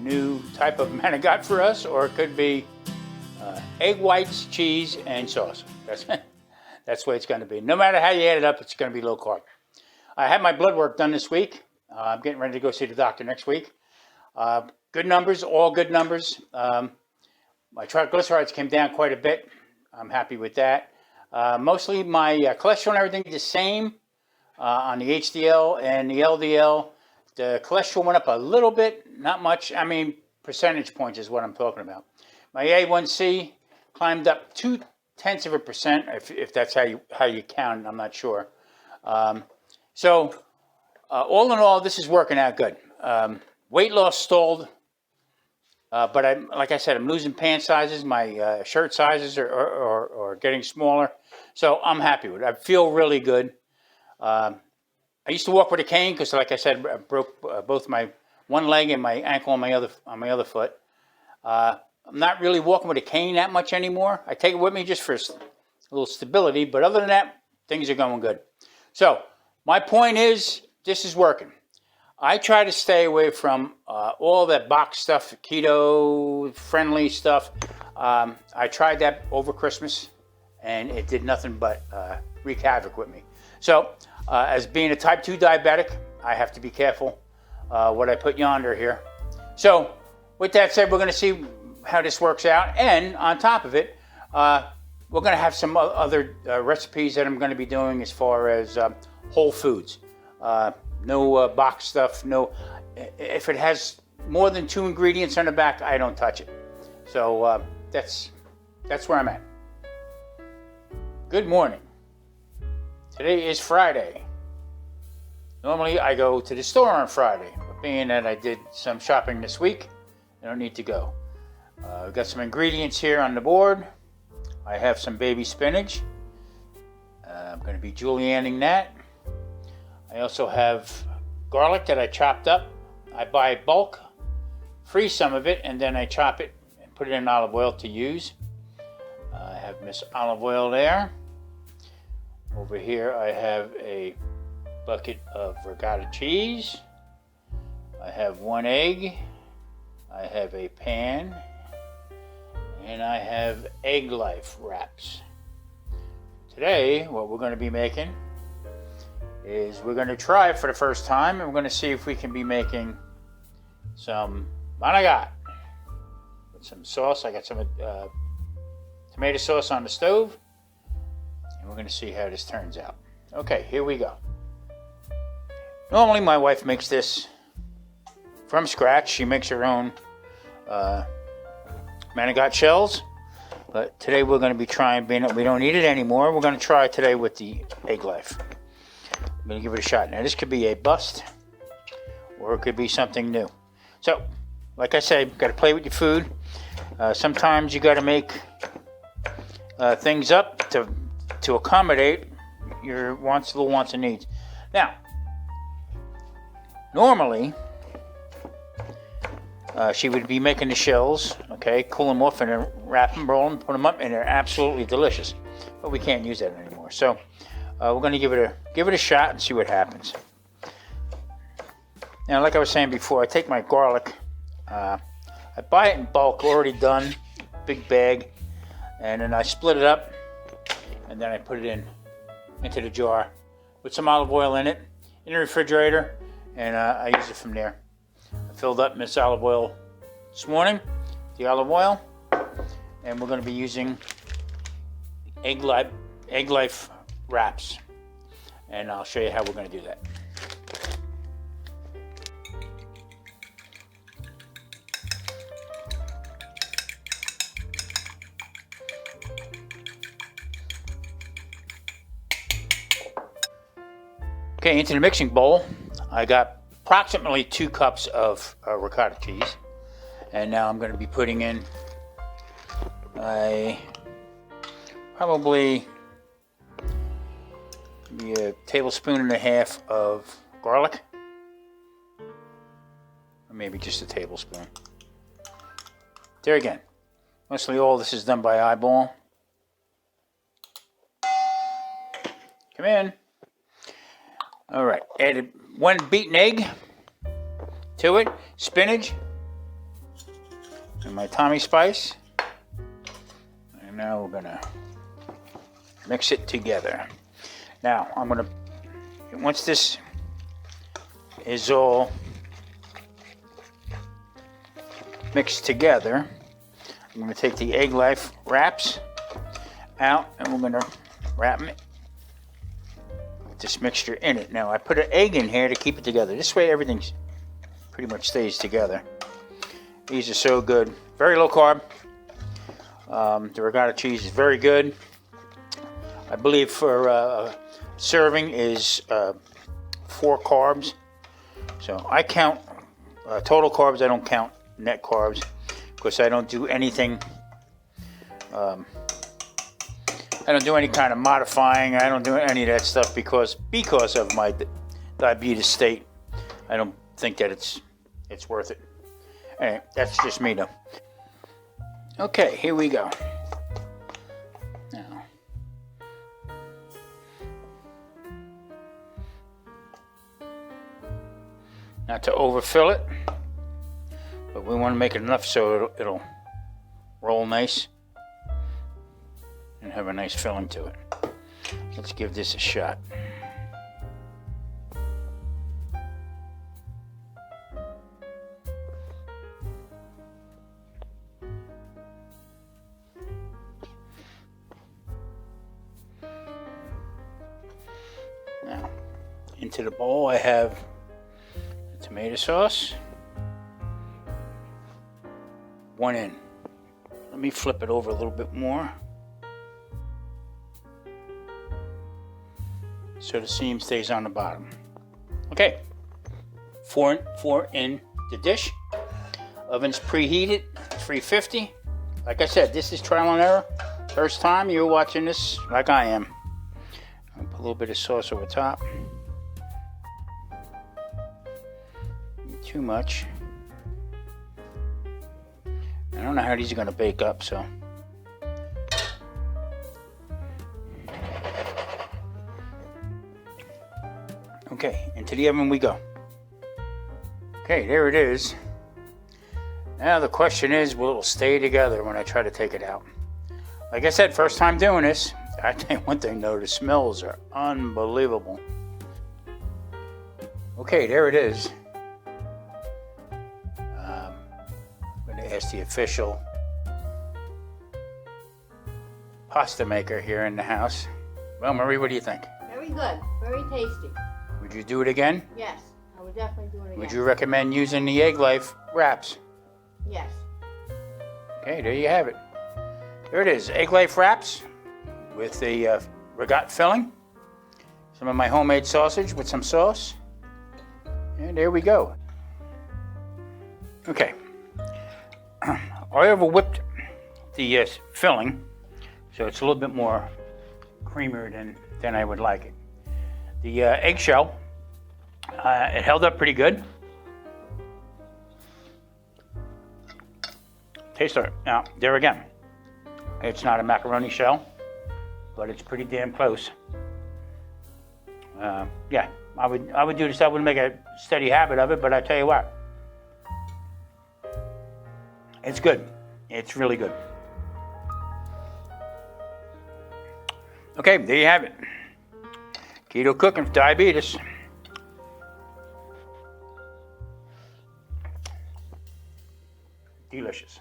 new type of manicotti for us, or it could be egg whites, cheese, and sauce. That's the way it's going to be. No matter how you add it up, it's going to be low carb. I had my blood work done this week. I'm getting ready to go see the doctor next week. Good numbers, all good numbers. My triglycerides came down quite a bit. I'm happy with that. Mostly my cholesterol and everything is the same on the HDL and the LDL. The cholesterol went up a little bit, not much. I mean, percentage points is what I'm talking about. My A1C climbed up 0.2%, if that's how you count it. I'm not sure. So all in all, this is working out good. Weight loss stalled, but like I said, I'm losing pant sizes. My shirt sizes are getting smaller, so I'm happy with it. I feel really good. I used to walk with a cane because, like I said, I broke both my one leg and my ankle on my other foot. I'm not really walking with a cane that much anymore. I take it with me just for a little stability, but other than that, things are going good. So my point is, this is working. I try to stay away from all that box stuff, keto-friendly stuff. I tried that over Christmas, and it did nothing but wreak havoc with me. So, as being a type 2 diabetic, I have to be careful what I put yonder here. So, with that said, we're going to see how this works out. And on top of it, we're going to have some other recipes that I'm going to be doing as far as whole foods. No box stuff. No, if it has more than 2 ingredients on the back, I don't touch it. So that's where I'm at. Good morning. Today is Friday. Normally I go to the store on Friday, but being that I did some shopping this week, I don't need to go. I've got some ingredients here on the board. I have some baby spinach. I'm going to be julienning that. I also have garlic that I chopped up. I buy bulk, freeze some of it, and then I chop it and put it in olive oil to use. I have Miss Olive Oil there. Over here I have a bucket of ricotta cheese. I have 1 egg. I have a pan. And I have EGGLIFE wraps. Today, what we're going to be making is we're going to try it for the first time, and we're going to see if we can be making some manicotti with some sauce. I got some tomato sauce on the stove, and we're going to see how this turns out. Okay, here we go. Normally my wife makes this from scratch. She makes her own manicotti shells, but today we're going to be trying, being that we don't need it anymore, we're going to try today with the EGGLIFE. I'm going to give it a shot. Now this could be a bust, or it could be something new. So, like I said, you've got to play with your food. Sometimes you got to make things up to accommodate your little wants and needs. Now, normally, she would be making the shells, okay, cool them off and then wrap them, roll them, put them up, and they're absolutely delicious. But we can't use that anymore. So we're going to give it a shot and see what happens. Now, like I was saying before, I take my garlic. I buy it in bulk, already done, big bag, and then I split it up, and then I put it into the jar with some olive oil in it, in the refrigerator, and I use it from there. I filled up Miss Olive Oil this morning, the olive oil, and we're going to be using EGGLIFE wraps, and I'll show you how we're going to do that. Okay, into the mixing bowl, I got approximately 2 cups of ricotta cheese, and now I'm going to be putting in probably a tablespoon and a half of garlic, or maybe just a tablespoon. There again, mostly all this is done by eyeball. Come in. All right, added 1 beaten egg to it, spinach, and my Tommy Spice. And now we're gonna mix it together. Now I'm gonna, once this is all mixed together, I'm gonna take the EGGLIFE wraps out and we're gonna wrap it with this mixture in it. Now I put an egg in here to keep it together. This way everything pretty much stays together. These are so good. Very low carb. The regatta cheese is very good. I believe for serving is 4 carbs. So I count total carbs. I don't count net carbs because I don't do anything. I don't do any kind of modifying. I don't do any of that stuff because of my diabetes state. I don't think that it's worth it. Anyway, that's just me though. Okay, here we go. Now, not to overfill it, but we want to make it enough so it'll roll nice and have a nice filling to it. Let's give this a shot. Now, into the bowl I have the tomato sauce. One in. Let me flip it over a little bit more so the seam stays on the bottom. Okay, four in the dish. Oven's preheated, 350. Like I said, this is trial and error. First time you're watching this like I am. I'll put a little bit of sauce over top. Not too much. I don't know how these are going to bake up, so. Okay, into the oven we go. Okay, there it is. Now the question is, will it stay together when I try to take it out? Like I said, first time doing this. I think one thing though, the smells are unbelievable. Okay, there it is. I'm going to ask the official pasta maker here in the house. Well, Marie, what do you think? Very good. Very tasty. Would you do it again? Yes, I would definitely do it again. Would you recommend using the EGGLIFE wraps? Yes. Okay, there you have it. There it is, EGGLIFE wraps with the regatta filling. Some of my homemade sausage with some sauce. And there we go. Okay. I over whipped the filling, so it's a little bit more creamier than I would like it. The eggshell, it held up pretty good. Taste it. Now, there again, it's not a macaroni shell, but it's pretty damn close. Yeah, I would do this. I wouldn't make a steady habit of it, but I tell you what, it's good. It's really good. Okay, there you have it. Keto cooking for diabetes. Delicious.